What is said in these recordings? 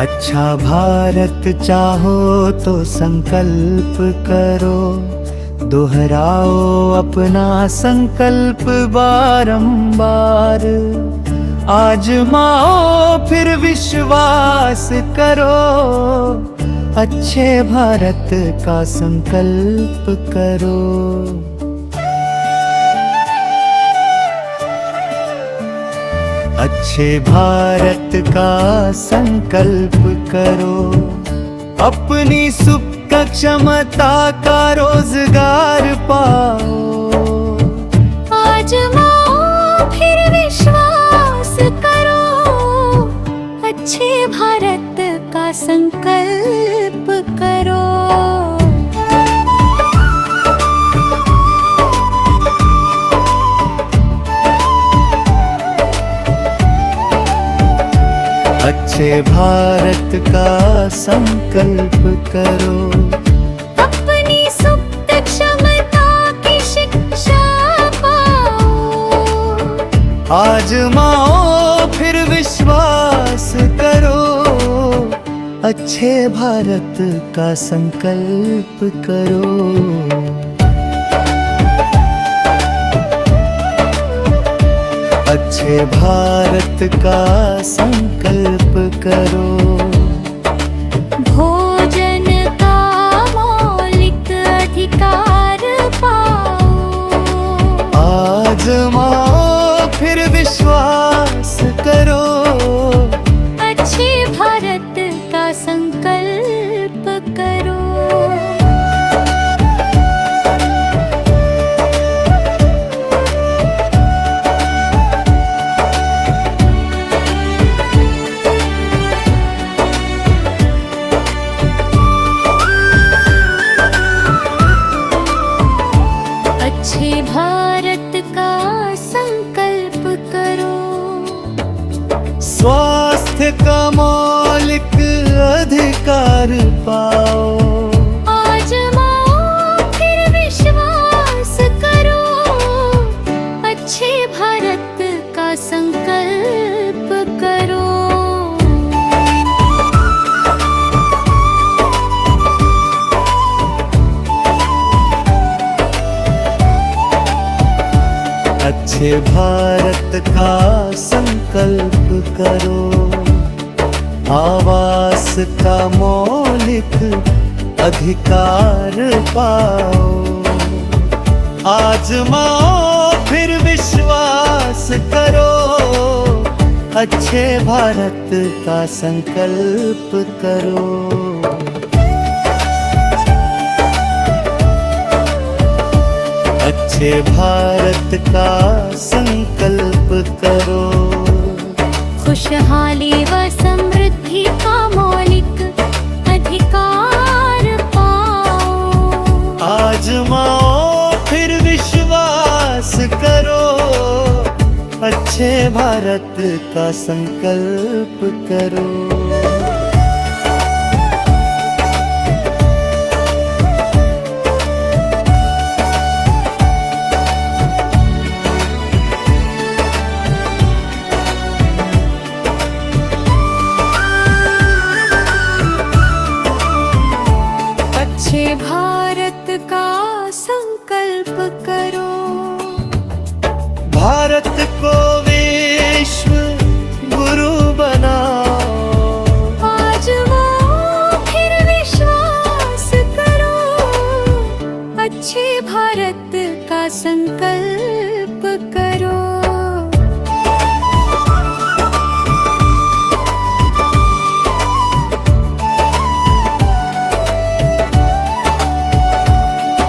अच्छा भारत चाहो तो संकल्प करो, दोहराओ अपना संकल्प बारंबार। आजमाओ फिर विश्वास करो, अच्छे भारत का संकल्प करो। अच्छे भारत का संकल्प करो, अपनी सुप्त क्षमता का रोजगार पाओ। आजमाओ फिर विश्वास करो, अच्छे भारत का संकल्प करो। अच्छे भारत का संकल्प करो, अपनी सुप्त क्षमता की शिक्षा पाओ। आजमाओ फिर विश्वास करो, अच्छे भारत का संकल्प करो। अच्छे भारत का संकल्प करो। भोजन का मौलिक अधिकार पाओ। आजमाओ फिर विश्वास करो, अच्छे भारत का संकल्प करो। अच्छे भारत का संकल्प करो। स्वास्थ्य का मौलिक अधिकार पाओ। आजमाओ फिर विश्वास करो, अच्छे भारत का संकल्प करो। अच्छे भारत का संकल्प करो। आवास का मौलिक अधिकार पाओ। आजमाओ फिर विश्वास करो, अच्छे भारत का संकल्प करो। अच्छे भारत का संकल्प करो। खुशहाली व समृद्धि का मौलिक अधिकार पाओ। आजमाओ फिर विश्वास करो, अच्छे भारत का संकल्प करो। अच्छे भारत का संकल्प करो। भारत को विश्व गुरु बनाओ। आजमाओ फिर विश्वास करो, अच्छे भारत का संकल्प करो।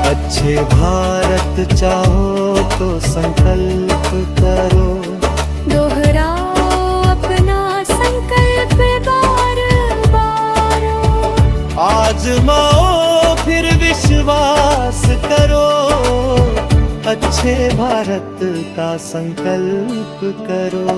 अच्छे भारत चाहो तो संकल्प करो, दोहराओ अपना संकल्प बार बार। आजमाओ फिर विश्वास करो, अच्छे भारत का संकल्प करो।